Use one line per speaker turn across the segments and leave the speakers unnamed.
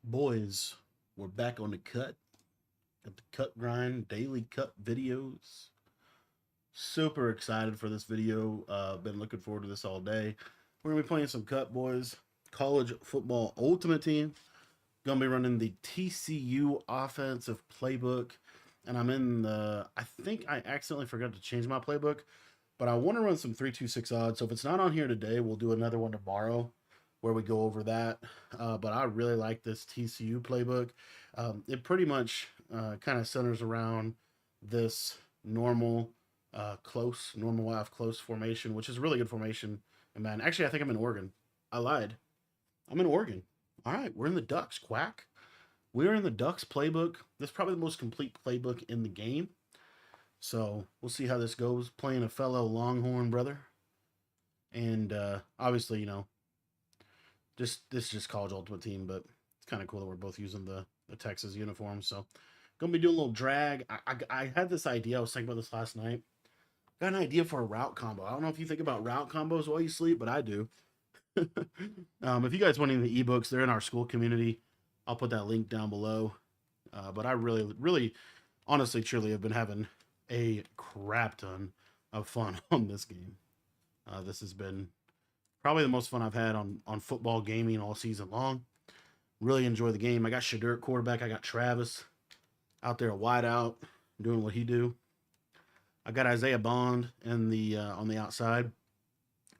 Boys, we're back on the cut. Got the cut grind, daily cut videos. Super excited for this video. Been looking forward to this all day. We're gonna be playing some cut, boys. College football ultimate team. Gonna be running the TCU offensive playbook. And I'm in the I think I accidentally forgot to change my playbook, but I want to run some 3-2-6 odds. So if it's not on here today, we'll do another one tomorrow where we go over that. But I really like this TCU playbook. It pretty much kind of centers around this normal, normal F close formation, which is a really good formation. And man, actually, I think I'm in Oregon. I lied. I'm in Oregon. All right, we're in the Ducks, quack. We're in the Ducks playbook. This is probably the most complete playbook in the game. So we'll see how this goes. Playing a fellow Longhorn brother. And obviously, this is just college ultimate team, but it's kind of cool that we're both using the Texas uniform. So gonna be doing a little drag. I had this idea. I was thinking about this last night. Got an idea for a route combo. I don't know if you think about route combos while you sleep, but I do. If you guys want any of the ebooks, they're in our school community. I'll put that link down below. But I really, honestly, truly have been having a crap ton of fun on this game. This has been probably the most fun I've had on football gaming all season long. Really enjoy the game. I got Shadur at quarterback. I got Travis out there, a wide out, doing what he do. I got Isaiah Bond in the on the outside.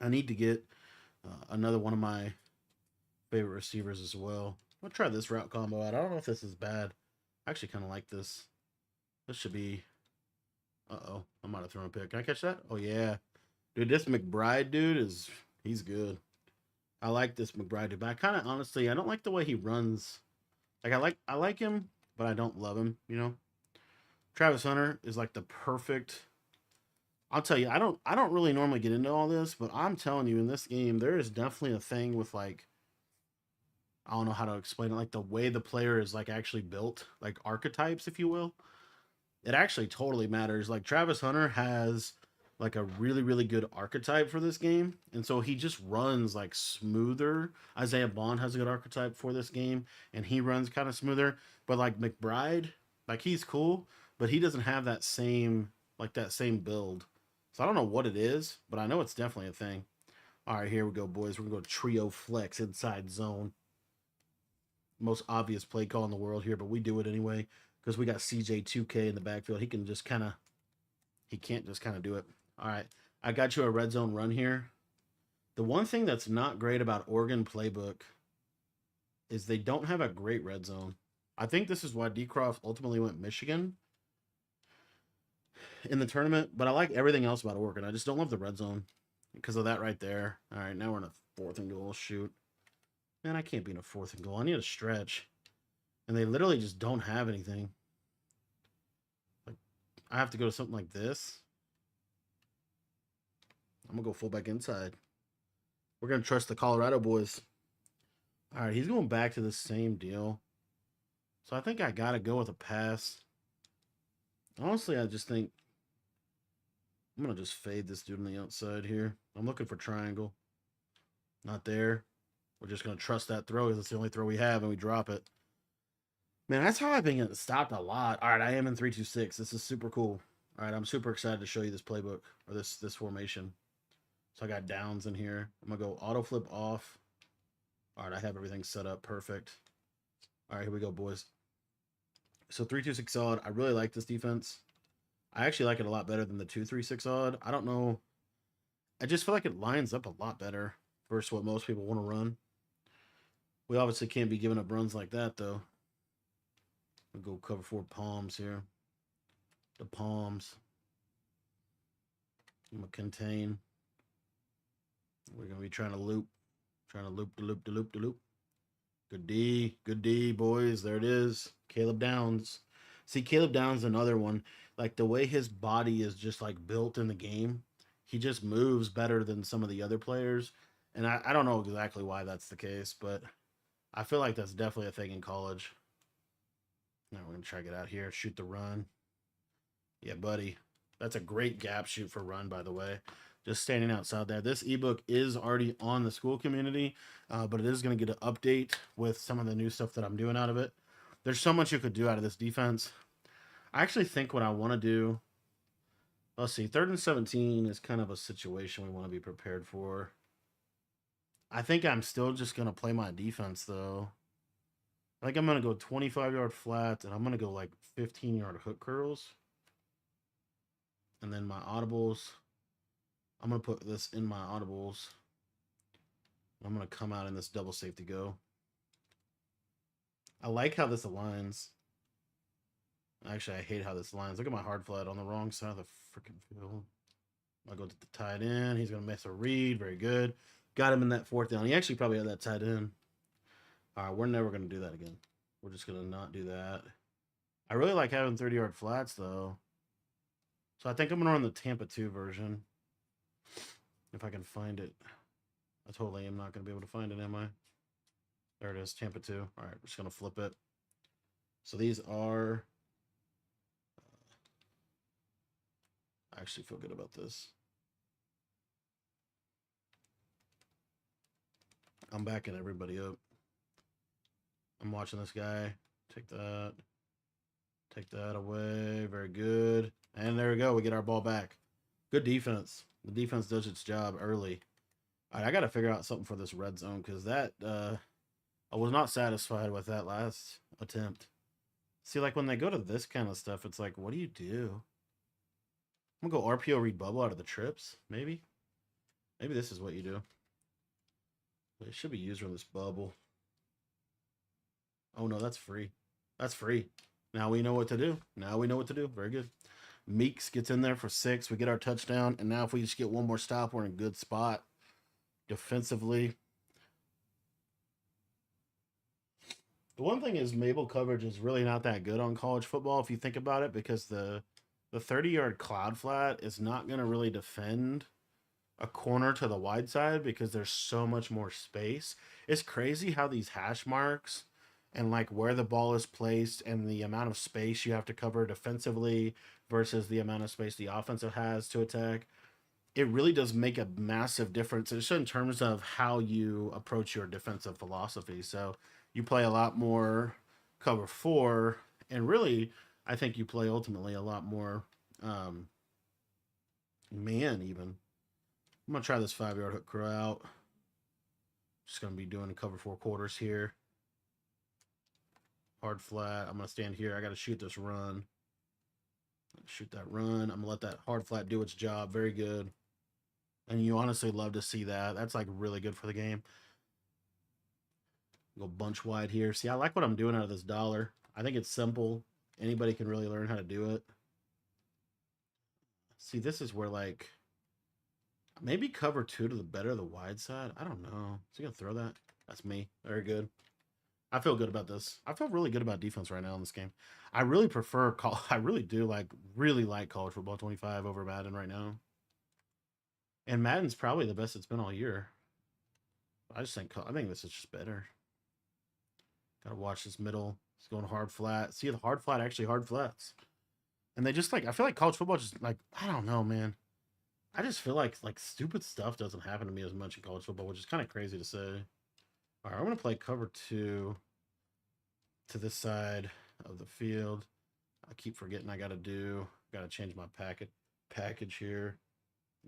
I need to get another one of my favorite receivers as well. I'll try this route combo out. I don't know if this is bad. I actually kind of like this. This should be. Uh-oh. I might have thrown a pick. Can I catch that? Oh, yeah. Dude, this McBride dude he's good. I like this McBride dude, but I kind of honestly, I don't like the way he runs. Like I like him, but I don't love him, Travis Hunter is like the perfect. I'll tell you, I don't really normally get into all this, but I'm telling you in this game there is definitely a thing with like I don't know how to explain it, like the way the player is like actually built, like archetypes if you will. It actually totally matters. Like Travis Hunter has like a really good archetype for this game, and so he just runs like smoother. Isaiah Bond has a good archetype for this game, and he runs kind of smoother. But like McBride, like he's cool, but he doesn't have that same build. So I don't know what it is, but I know it's definitely a thing. All right, here we go, boys. We're gonna go trio flex inside zone. Most obvious play call in the world here, but we do it anyway because we got CJ2K in the backfield. He can't just kind of do it. All right, I got you a red zone run here. The one thing that's not great about Oregon playbook is they don't have a great red zone. I think this is why Decroft ultimately went Michigan in the tournament, but I like everything else about Oregon. I just don't love the red zone because of that right there. All right, now we're in a fourth and goal. Shoot. Man, I can't be in a fourth and goal. I need a stretch. And they literally just don't have anything. Like, I have to go to something like this. I'm going to go fullback inside. We're going to trust the Colorado boys. All right, he's going back to the same deal. So I think I got to go with a pass. Honestly, I just think I'm going to just fade this dude on the outside here. I'm looking for triangle. Not there. We're just going to trust that throw because it's the only throw we have, and we drop it. Man, that's how I've been getting stopped a lot. All right, I am in 3-2-6. This is super cool. All right, I'm super excited to show you this playbook or this formation. So I got downs in here. I'm going to go auto flip off. All right, I have everything set up perfect. All right, here we go, boys. So 3-2-6 odd. I really like this defense. I actually like it a lot better than the 2-3-6 odd. I don't know. I just feel like it lines up a lot better versus what most people want to run. We obviously can't be giving up runs like that, though. We'll go cover 4 palms here. The palms. I'm going to contain. We're going to be trying to loop. Trying to loop the loop the loop the loop. Good D. Good D, boys. There it is. Caleb Downs. See, Caleb Downs, another one. Like, the way his body is just, like, built in the game, he just moves better than some of the other players. And I don't know exactly why that's the case, but I feel like that's definitely a thing in college. Now we're going to try to get out here. Shoot the run. Yeah, buddy. That's a great gap shoot for run, by the way. just standing outside there. This ebook is already on the School Community, but it is going to get an update with some of the new stuff that I'm doing out of it. There's so much you could do out of this defense. I actually think what I want to do, let's see, 3rd and 17 is kind of a situation we want to be prepared for. I think I'm still just going to play my defense, though. I think I'm going to go 25-yard flats, and I'm going to go like 15-yard hook curls. And then my audibles, I'm going to put this in my audibles. I'm going to come out in this double safety go. I like how this aligns. Actually, I hate how this aligns. Look at my hard flat on the wrong side of the freaking field. I'll go to the tight end. He's going to miss a read. Very good. Got him in that 4th down. He actually probably had that tight end. All right, we're never going to do that again. We're just going to not do that. I really like having 30-yard flats, though. So I think I'm going to run the Tampa 2 version. If I can find it. I totally am not going to be able to find it, am I? There it is, Tampa 2. All right, we're just going to flip it. So these are... I actually feel good about this. I'm backing everybody up. I'm watching this guy. Take that. Take that away. Very good. And there we go. We get our ball back. Good defense. The defense does its job early. All right, I got to figure out something for this red zone because that I was not satisfied with that last attempt. See, like when they go to this kind of stuff, it's like, what do you do? I'm going to go RPO read bubble out of the trips, maybe. Maybe this is what you do. It should be used from this bubble. Oh, no, that's free. That's free. Now we know what to do. Now we know what to do. Very good. Meeks gets in there for 6. We get our touchdown. And now if we just get one more stop, we're in a good spot. Defensively. The one thing is Mabel coverage is really not that good on college football if you think about it because the 30-yard cloud flat is not going to really defend a corner to the wide side because there's so much more space. It's crazy how these hash marks and like where the ball is placed and the amount of space you have to cover defensively versus the amount of space the offensive has to attack. It really does make a massive difference just in terms of how you approach your defensive philosophy. So you play a lot more cover 4 and really I think you play ultimately a lot more man even. I'm going to try this 5-yard hook curl out. Just going to be doing a cover 4 quarters here. Hard flat. I'm going to stand here. I got to shoot this run. Shoot that run. I'm going to let that hard flat do its job. Very good. And you honestly love to see that. That's like really good for the game. Go bunch wide here. See, I like what I'm doing out of this dollar. I think it's simple. Anybody can really learn how to do it. See, this is where like maybe cover 2 to the better of the wide side. I don't know. Is he going to throw that? That's me. Very good. I feel good about this. I feel really good about defense right now in this game. I really prefer I really do really like college football 25 over Madden right now. And Madden's probably the best it's been all year. I think this is just better. Gotta watch this middle. It's going hard flat. See the hard flat actually hard flats. And they just I feel like college football just I don't know, man. I just feel like stupid stuff doesn't happen to me as much in college football, which is kind of crazy to say. All right, I'm gonna play cover 2 to this side of the field. I keep forgetting I gotta change my package here.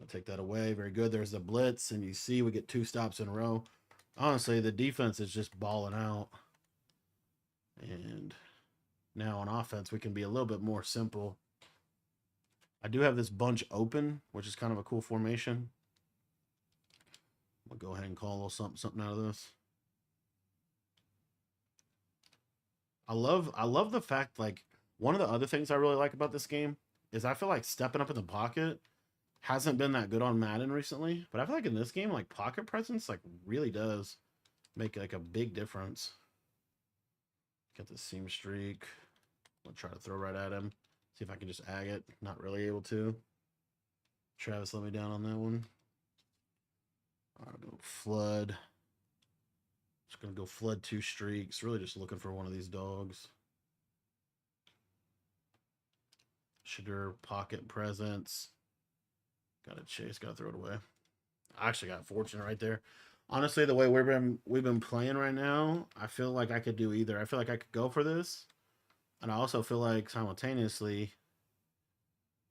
I'll take that away. Very good. There's the blitz, and you see we get 2 stops in a row. Honestly, the defense is just balling out. And now on offense, we can be a little bit more simple. I do have this bunch open, which is kind of a cool formation. I'm going to go ahead and call a little something out of this. I love the fact, one of the other things I really like about this game is I feel like stepping up in the pocket hasn't been that good on Madden recently. But I feel like in this game, pocket presence, really does make, a big difference. Get the seam streak. I'll try to throw right at him. See if I can just ag it. Not really able to. Travis let me down on that one. I'll go flood. Just going to go flood 2 streaks. Really just looking for one of these dogs. Shadur pocket presence. Got to chase. Got to throw it away. I actually got fortunate right there. Honestly, the way we've been playing right now, I feel like I could do either. I feel like I could go for this, and I also feel like simultaneously,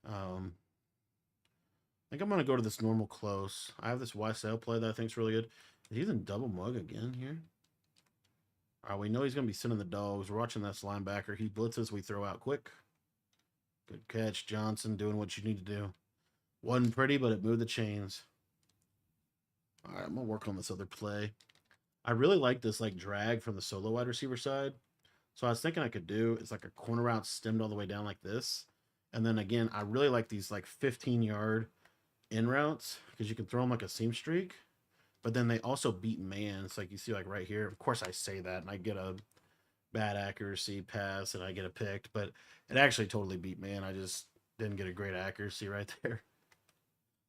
um, I think I'm gonna go to this normal close. I have this YSL play that I think is really good. He's in double mug again here. All right, we know he's gonna be sending the dogs. We're watching this linebacker. He blitzes, we throw out quick. Good catch, Johnson, doing what you need to do. Wasn't pretty, but it moved the chains. All right, I'm gonna work on this other play. I really like this like drag from the solo wide receiver side. So I was thinking I could do is like a corner route stemmed all the way down like this. And then again, I really like these like 15-yard in routes because you can throw them like a seam streak. But then they also beat man. It's like you see like right here. Of course I say that and I get a bad accuracy pass and I get a picked, but it actually totally beat man. I just didn't get a great accuracy right there.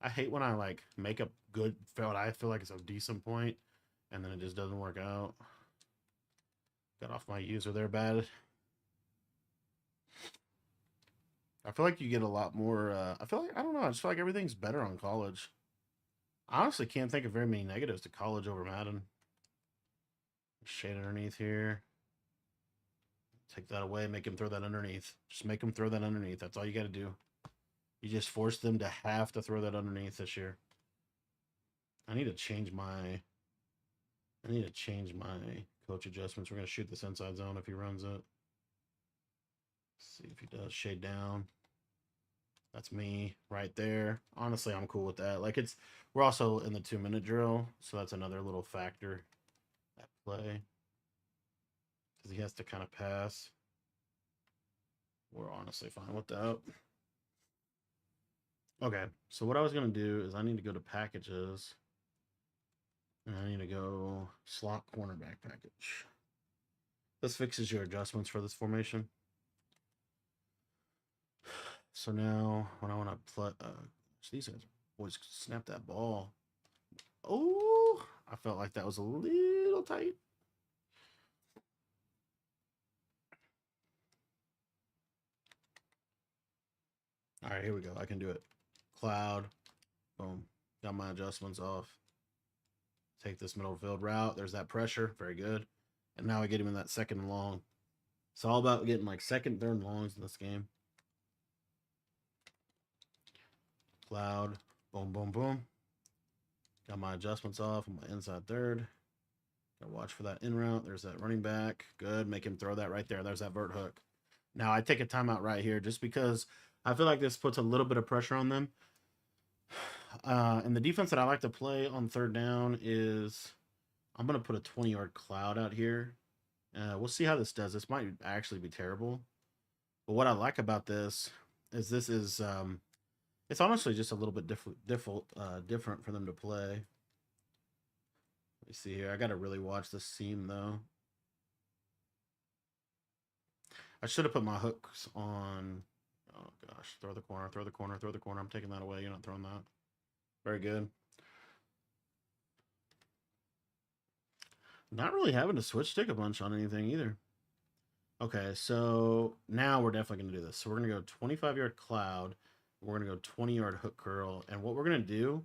I hate when I like make a good what I feel like it's a decent point and then it just doesn't work out. Got off my user there bad. I feel like you get a lot more. I feel like, I don't know. I just feel like everything's better on college. I honestly can't think of very many negatives to college over Madden. Shade underneath here. Take that away. Make him throw that underneath. Just make him throw that underneath. That's all you got to do. You just force them to have to throw that underneath this year. I need to change my coach adjustments. We're going to shoot this inside zone if he runs it. See if he does. Shade down. That's me right there. Honestly, I'm cool with that. Like we're also in the 2-minute drill, so that's another little factor at play. Because he has to kind of pass. We're honestly fine with that. Okay, so what I was going to do is I need to go to packages. And I need to go slot cornerback package. This fixes your adjustments for this formation. So now when I want to play, these guys always snap that ball. Oh, I felt like that was a little tight. All right, here we go. I can do it. Cloud. Boom. Got my adjustments off. Take this middle field route. There's that pressure. Very good. And now I get him in that second and long. It's all about getting like second, third and longs in this game. Cloud. Boom, boom, boom. Got my adjustments off on my inside third. Gotta watch for that in route. There's that running back. Good. Make him throw that right there. There's that vert hook. Now I take a timeout right here just because I feel like this puts a little bit of pressure on them. And the defense that I like to play on third down is I'm going to put a 20-yard cloud out here. We'll see how this does. This might actually be terrible. But what I like about this is it's honestly just a little bit different for them to play. Let me see here. I got to really watch this seam, though. I should have put my hooks on. Oh, gosh. Throw the corner, throw the corner, throw the corner. I'm taking that away. You're not throwing that. Very good. Not really having to switch stick a bunch on anything either. Okay, so now we're definitely going to do this. So we're going to go 25-yard cloud. We're going to go 20-yard hook curl. And what we're going to do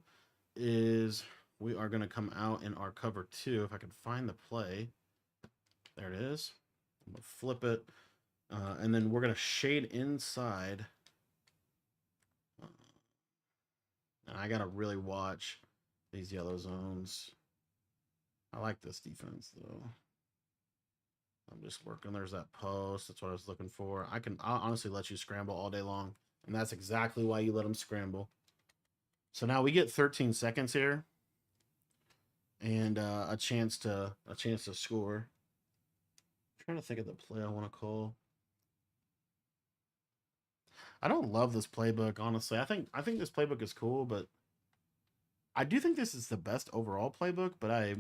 is we are going to come out in our cover 2. If I can find the play. There it is. I'm going to flip it. And then we're going to shade inside. And I got to really watch these yellow zones. I like this defense, though. I'm just working. There's that post. That's what I was looking for. I'll honestly let you scramble all day long. And that's exactly why you let them scramble. So now we get 13 seconds here. And a chance to score. I'm trying to think of the play I want to call. I don't love this playbook, honestly. I think this playbook is cool, but I do think this is the best overall playbook, but I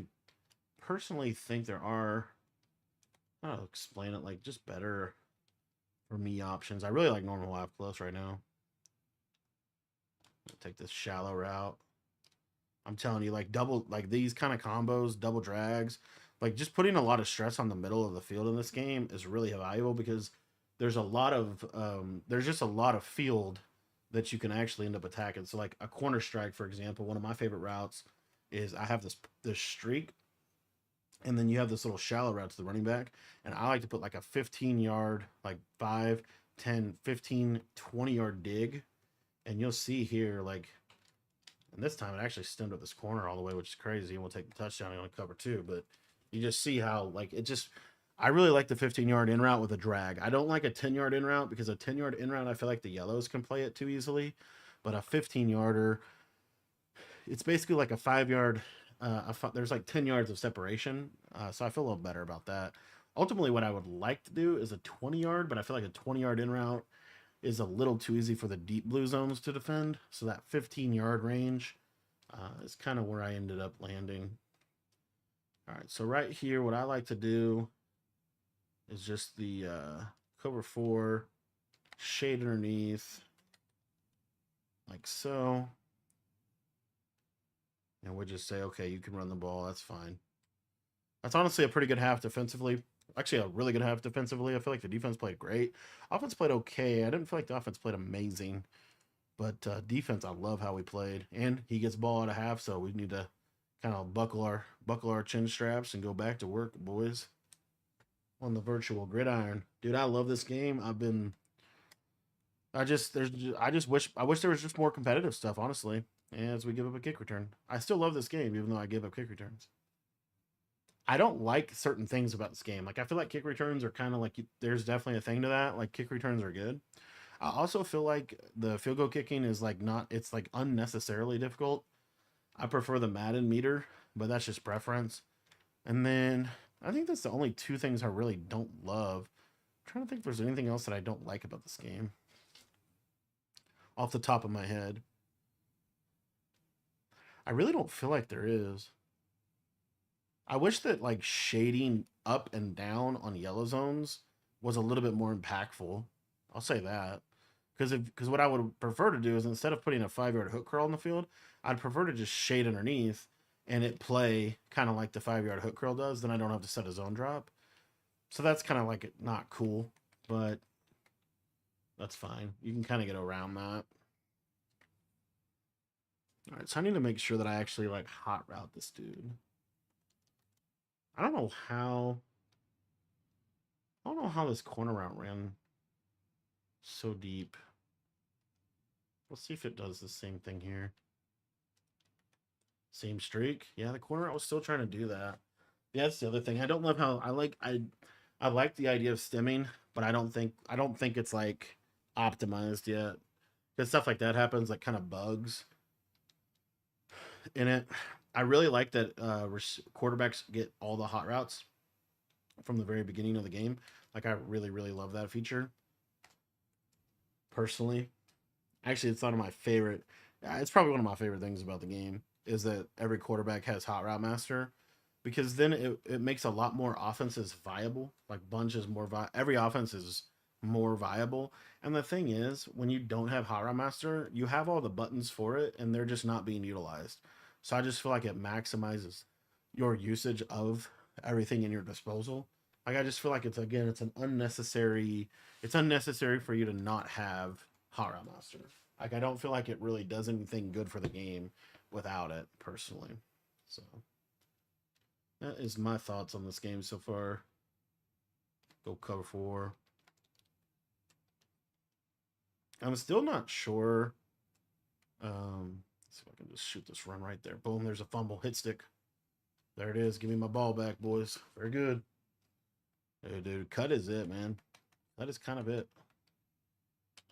personally think there are, I don't know, explain it, like just better for me options. I really like normal live close right now. I'll take this shallow route. I'm telling you, like these kind of combos, double drags, like just putting a lot of stress on the middle of the field in this game is really valuable because there's a lot of there's just a lot of field that you can actually end up attacking. So like a corner strike, for example, one of my favorite routes is I have this streak, and then you have this little shallow route to the running back, and I like to put like a 15-yard, like 5, 10, 15, 20-yard dig, and you'll see here like, and this time it actually stemmed up this corner all the way, which is crazy, and we'll take the touchdown and on cover 2, but you just see how like it just, I really like the 15-yard in route with a drag. I don't like a 10-yard in route because a 10-yard in route I feel like the yellows can play it too easily, but a 15-yarder, it's basically like a 5-yard. There's like 10 yards of separation, so I feel a little better about that. Ultimately, what I would like to do is a 20-yard, but I feel like a 20-yard in route is a little too easy for the deep blue zones to defend. So that 15-yard range is kind of where I ended up landing. All right, so right here, what I like to do is just the cover 4, shade underneath, like so. And we'll just say, okay, you can run the ball. That's fine. That's honestly a pretty good half defensively. Actually, a really good half defensively. I feel like the defense played great. Offense played okay. I didn't feel like the offense played amazing. But defense, I love how we played. And he gets ball at a half, so we need to kind of buckle our chin straps and go back to work, boys. On the virtual gridiron. Dude, I love this game. I wish there was just more competitive stuff, honestly, as we give up a kick return. I still love this game, even though I give up kick returns. I don't like certain things about this game. Like, I feel like kick returns are kind of like, there's definitely a thing to that. Like, kick returns are good. I also feel like the field goal kicking is like it's like unnecessarily difficult. I prefer the Madden meter, but that's just preference. And then I think that's the only two things I really don't love. I'm trying to think if there's anything else that I don't like about this game off the top of my head. I really don't feel like there is. I wish that like shading up and down on yellow zones was a little bit more impactful. I'll say that. Because what I would prefer to do is instead of putting a 5-yard hook curl in the field, I'd prefer to just shade underneath and it play kind of like the 5-yard hook curl does. Then I don't have to set a zone drop. So that's kind of like not cool, but that's fine. You can kind of get around that. All right, so I need to make sure that I actually like hot route this dude. I don't know how. I don't know how this corner route ran so deep. Let's see if it does the same thing here. Same streak. Yeah, the corner route was still trying to do that. Yeah, that's the other thing. I don't love how I like the idea of stemming, but I don't think it's like optimized yet. Because stuff like that happens, like kind of bugs in it. I really like that quarterbacks get all the hot routes from the very beginning of the game. Like, I really, really love that feature. Personally, actually, it's one of my favorite. It's probably one of my favorite things about the game is that every quarterback has hot route master, because then it makes a lot more offenses viable. Like, bunch is more every offense is more viable. And the thing is, when you don't have hot route master, you have all the buttons for it, and they're just not being utilized. So I just feel like it maximizes your usage of everything in your disposal. Like, I just feel like it's unnecessary for you to not have hot route master. Like, I don't feel like it really does anything good for the game without it, personally. So that is my thoughts on this game so far. Go cover 4. I'm still not sure. Let's see if I can just shoot this run right there. Boom, there's a fumble. Hit stick. There it is. Give me my ball back, boys. Very good. Hey, dude, cut is it, man. That is kind of it.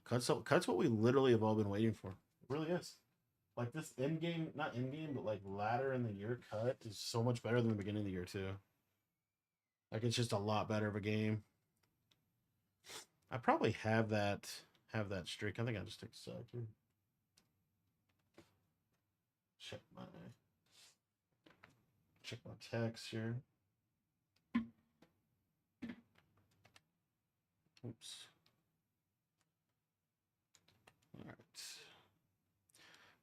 Cut's what we literally have all been waiting for. It really is. Like, this in-game, not in-game, but like later in the year cut is so much better than the beginning of the year too. Like, it's just a lot better of a game. I probably have that streak. I think I just take a sec here. Check my text here. Oops. All right.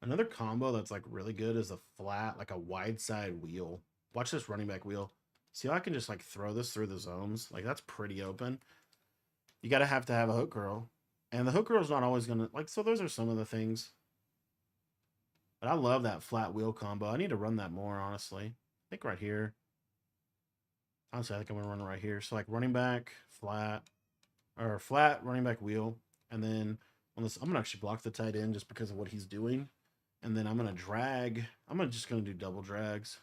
Another combo that's like really good is a flat, like a wide side wheel. Watch this running back wheel. See how I can just like throw this through the zones? Like, that's pretty open. You gotta have to have a hook curl. And the hook roll's not always gonna like. So those are some of the things. But I love that flat wheel combo. I need to run that more, honestly. I think right here. Honestly, I think I'm gonna run right here. So like running back, flat, or flat, running back wheel. And then on this, I'm gonna actually block the tight end just because of what he's doing. And then I'm gonna drag. Just gonna do double drags.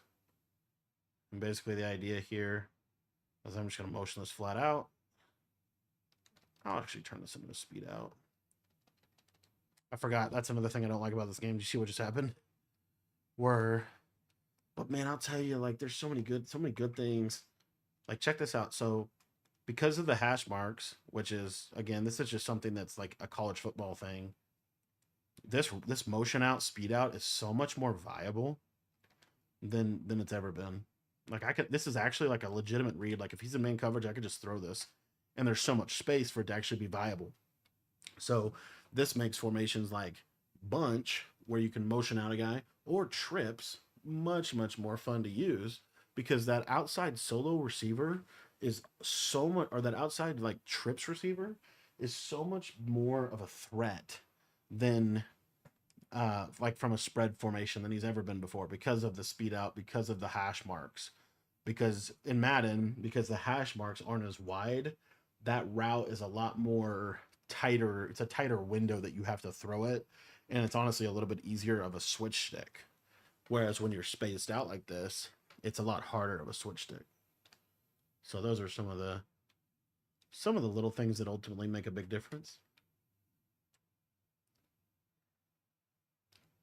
And basically the idea here is I'm just gonna motion this flat out. I'll actually turn this into a speed out. I forgot. That's another thing I don't like about this game. Did you see what just happened? But man, I'll tell you, like, there's so many good things. Like, check this out. So, because of the hash marks, which is again, this is just something that's like a college football thing. This motion out, speed out is so much more viable than it's ever been. Like this is actually like a legitimate read. Like if he's in man coverage, I could just throw this, and there's so much space for it to actually be viable. So this makes formations like bunch, where you can motion out a guy, or trips, much more fun to use because that outside solo receiver is so much, or that outside like trips receiver is so much more of a threat than like from a spread formation than he's ever been before because of the speed out, because of the hash marks. Because in Madden, because the hash marks aren't as wide, that route is a lot more tighter. It's a tighter window that you have to throw it. And it's honestly a little bit easier of a switch stick. Whereas when you're spaced out like this, it's a lot harder of a switch stick. So those are some of the little things that ultimately make a big difference.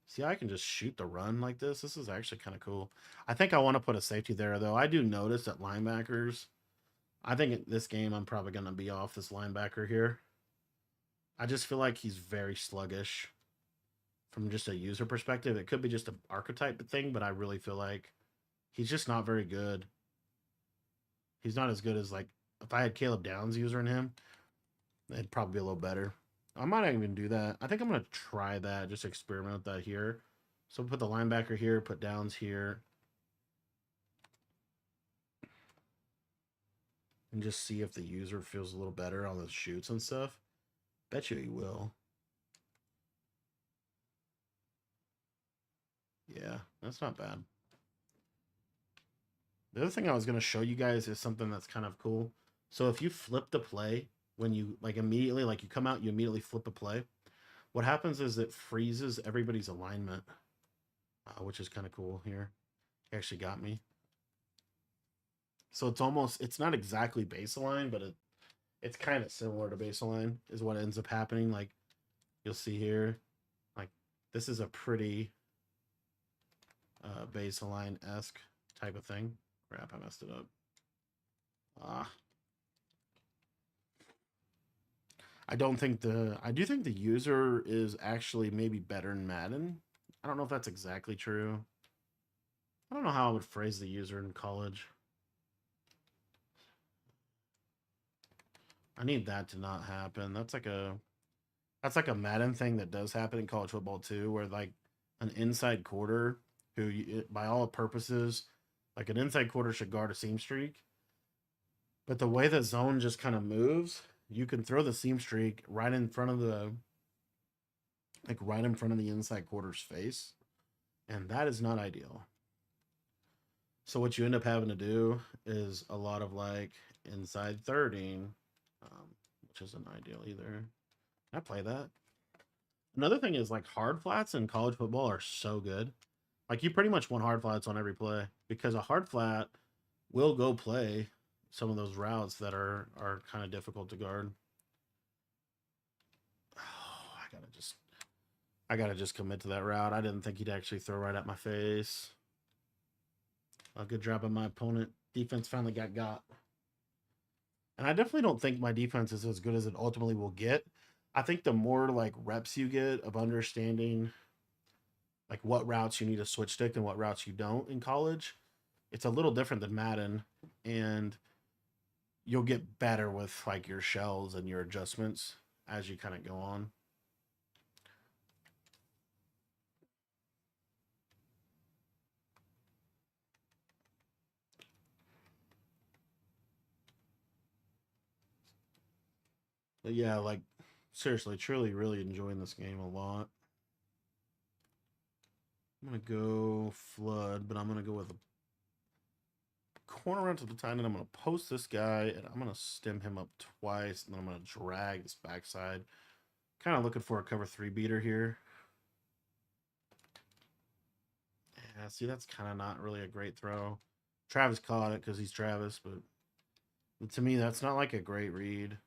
See, I can just shoot the run like this. This is actually kind of cool. I think I want to put a safety there, though. I do notice that linebackers, I think in this game, I'm probably going to be off this linebacker here. I just feel like he's very sluggish from just a user perspective. It could be just an archetype thing, but I really feel like he's just not very good. He's not as good as, like, if I had Caleb Downs user in him, it'd probably be a little better. I might not even do that. I think I'm going to try that, just experiment with that here. So put the linebacker here, put Downs here. And just see if the user feels a little better on the shoots and stuff. Bet you he will. Yeah, that's not bad. The other thing I was going to show you guys is something that's kind of cool. So if you flip the play, when you like immediately, like you come out, you immediately flip a play. What happens is it freezes everybody's alignment, which is kind of cool here. He actually got me. So it's not exactly baseline, but it's kind of similar to baseline is what ends up happening. Like you'll see here, like this is a pretty baseline-esque type of thing. Crap, I messed it up. I do think the user is actually maybe better in Madden. I don't know if that's exactly true. I don't know how I would phrase the user in college. I need that to not happen. That's like a Madden thing that does happen in college football too, where like an inside quarter who, by all purposes, like an inside quarter should guard a seam streak. But the way the zone just kind of moves, you can throw the seam streak right in front of the inside quarter's face, and that is not ideal. So what you end up having to do is a lot of like inside thirding, which isn't ideal either. I play that. Another thing is like hard flats in college football are so good. Like you pretty much want hard flats on every play because a hard flat will go play some of those routes that are kind of difficult to guard. Oh, I gotta just commit to that route. I didn't think he'd actually throw right at my face. A good job on my opponent. Defense finally got. And I definitely don't think my defense is as good as it ultimately will get. I think the more like reps you get of understanding like what routes you need to switch stick and what routes you don't in college, it's a little different than Madden, and you'll get better with like your shells and your adjustments as you kind of go on. But yeah, like seriously, truly, really enjoying this game a lot. I'm gonna go flood, but I'm gonna go with a corner around to the tight end. I'm gonna post this guy, and I'm gonna stem him up twice, and then I'm gonna drag this backside. Kind of looking for a cover 3 beater here. Yeah, see, that's kind of not really a great throw. Travis caught it because he's Travis, but to me, that's not like a great read.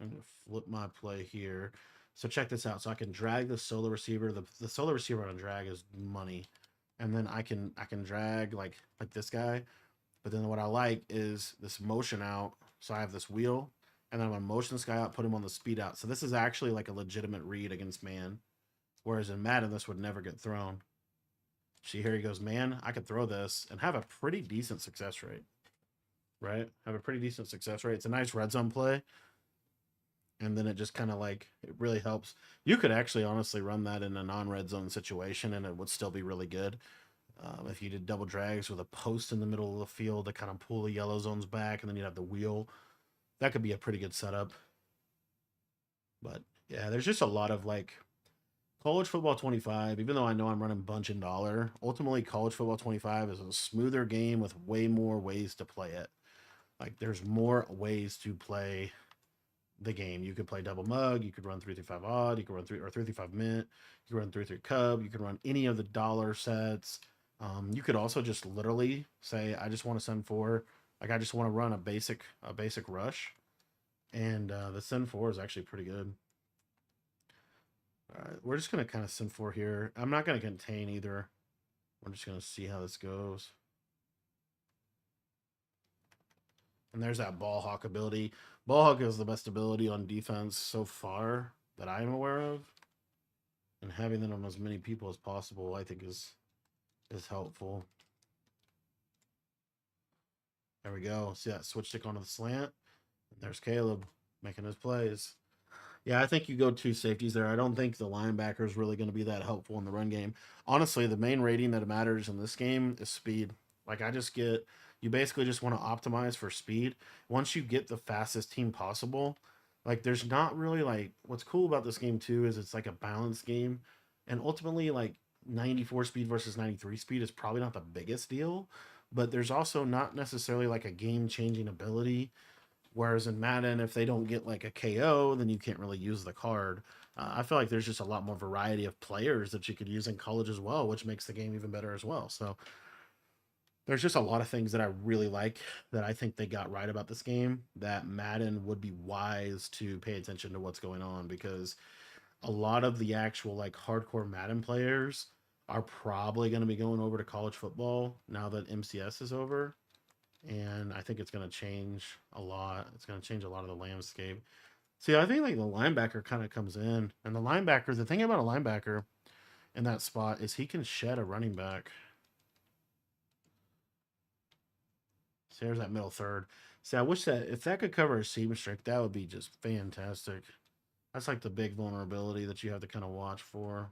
I'm going to flip my play here. So check this out. So I can drag the solo receiver. The solo receiver on drag is money. And then I can drag like this guy. But then what I like is this motion out. So I have this wheel, and then I'm gonna motion this guy out, put him on the speed out. So this is actually like a legitimate read against man. Whereas in Madden, this would never get thrown. See, here he goes, man, I could throw this and have a pretty decent success rate. Right? Have a pretty decent success rate. It's a nice red zone play. And then it just kind of like, it really helps. You could actually honestly run that in a non-red zone situation and it would still be really good. If you did double drags with a post in the middle of the field to kind of pull the yellow zones back, and then you'd have the wheel, that could be a pretty good setup. But yeah, there's just a lot of like college football 25, even though I know I'm running bunch and dollar, ultimately college football 25 is a smoother game with way more ways to play it. Like there's more ways to play the game. You could play double mug, you could run 3-5 odd, you could run 3-5 mint, you could run 3-3 cub, you could run any of the dollar sets. You could also just literally say, I just want to send 4. Like I just want to run a basic rush. And the send 4 is actually pretty good. All right, we're just gonna kind of send 4 here. I'm not gonna contain either. We're just gonna see how this goes. And there's that ball hawk ability. Ball hawk is the best ability on defense so far that I'm aware of. And having that on as many people as possible, I think is helpful. There we go. See that switch stick onto the slant? And there's Caleb making his plays. Yeah, I think you go 2 safeties there. I don't think the linebacker is really going to be that helpful in the run game. Honestly, the main rating that matters in this game is speed. Like you basically just want to optimize for speed. Once you get the fastest team possible, like there's not really like, what's cool about this game too is it's like a balanced game. And ultimately like 94 speed versus 93 speed is probably not the biggest deal, but there's also not necessarily like a game-changing ability. Whereas in Madden, if they don't get like a KO, then you can't really use the card. I feel like there's just a lot more variety of players that you could use in college as well, which makes the game even better as well. So there's just a lot of things that I really like that I think they got right about this game that Madden would be wise to pay attention to what's going on, because a lot of the actual like hardcore Madden players are probably going to be going over to college football now that MCS is over. And I think it's going to change a lot. It's going to change a lot of the landscape. See, I think like the linebacker kind of comes in, and the thing about a linebacker in that spot is he can shed a running back. See, there's that middle third. See, I wish that if that could cover a seam streak, that would be just fantastic. That's like the big vulnerability that you have to kind of watch for.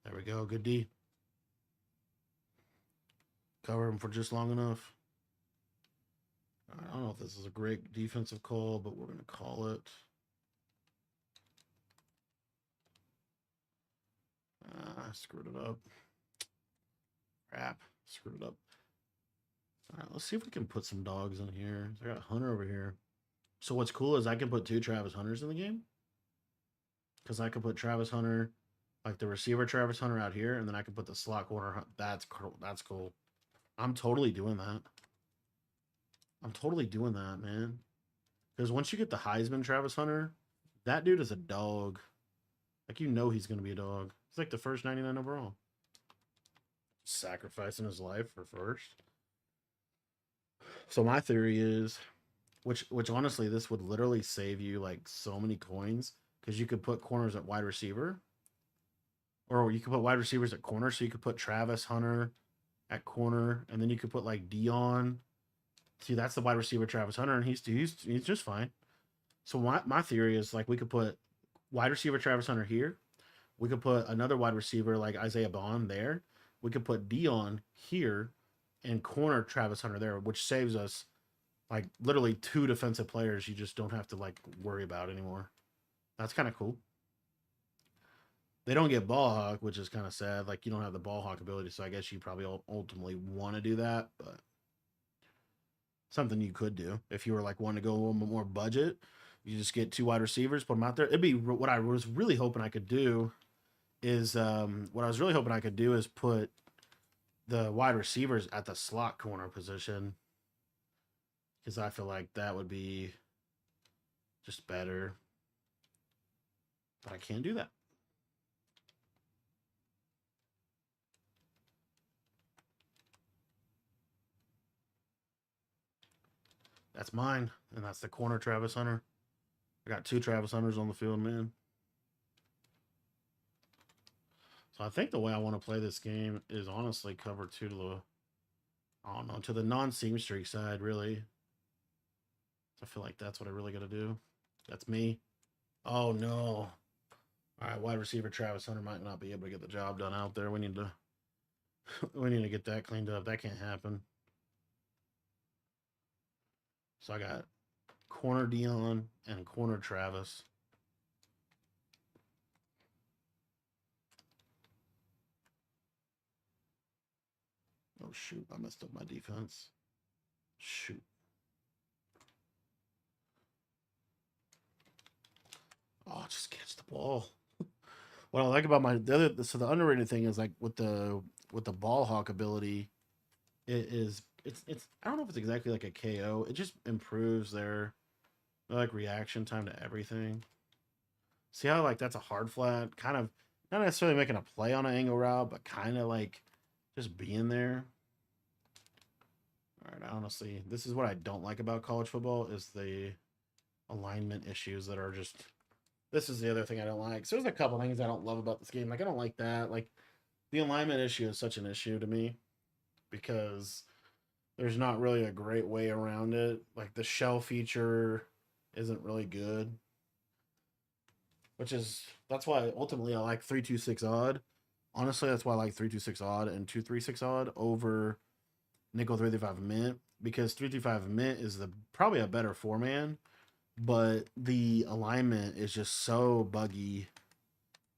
There we go. Good D. Cover him for just long enough. I don't know if this is a great defensive call, but we're going to call it. I screwed it up. Crap. Screwed it up. All right, let's see if we can put some dogs in here. I got Hunter over here. So what's cool is I can put 2 Travis Hunters in the game. Because I could put Travis Hunter, like the receiver Travis Hunter out here, and then I could put the slot corner. That's cool. That's cool. I'm totally doing that. I'm totally doing that, man. Because once you get the Heisman Travis Hunter, that dude is a dog. Like, you know he's going to be a dog. He's like the first 99 overall. Sacrificing his life for first. So my theory is, which honestly, this would literally save you like so many coins, because you could put corners at wide receiver, or you could put wide receivers at corner. So you could put Travis Hunter at corner, and then you could put like Dion. See, that's the wide receiver Travis Hunter, and he's just fine. So my theory is like we could put wide receiver Travis Hunter here. We could put another wide receiver like Isaiah Bond there, we could put Dion here and corner Travis Hunter there, which saves us like literally 2 defensive players you just don't have to like worry about anymore. That's kind of cool. They don't get ball hawk, which is kind of sad. Like you don't have the ball hawk ability, so I guess you probably ultimately want to do that, but something you could do if you were like wanting to go a little bit more budget. You just get 2 wide receivers, put them out there. It'd be what I was really hoping I could do is put the wide receivers at the slot corner position because I feel like that would be just better. But I can't do that. That's mine, and that's the corner Travis Hunter. I got 2 Travis Hunters on the field, man. So I think the way I want to play this game is honestly cover 2 to the, I don't know, to the non-seam streak side, really. I feel like that's what I really got to do. That's me. Oh, no. All right, wide receiver Travis Hunter might not be able to get the job done out there. We need to get that cleaned up. That can't happen. So I got corner Dion and corner Travis. Oh, shoot. I messed up my defense. Shoot. Oh, just catch the ball. What I like about the underrated thing is like with the ball hawk ability, it's I don't know if it's exactly like a KO. It just improves their like reaction time to everything. See how like that's a hard flat, kind of not necessarily making a play on an angle route, but kind of like just being there. All right, honestly, this is what I don't like about college football is the alignment issues that are just. This is the other thing I don't like. So there's a couple things I don't love about this game. Like I don't like that. Like the alignment issue is such an issue to me because there's not really a great way around it. Like the shell feature isn't really good. That's why ultimately I like 326 odd. Honestly, that's why I like 326 odd and 236 odd over nickel 335 mint because 335 mint is probably a better 4-man, but the alignment is just so buggy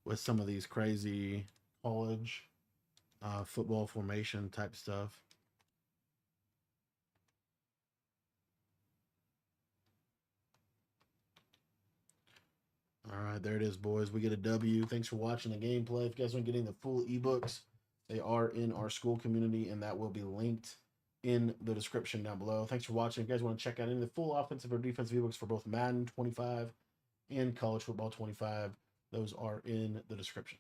with some of these crazy college football formation type stuff. All right, there it is, boys. We get a W. Thanks for watching the gameplay. If you guys want getting the full ebooks, they are in our school community, and that will be linked in the description down below. Thanks for watching. If you guys want to check out any of the full offensive or defensive ebooks for both Madden 25 and College Football 25, those are in the description.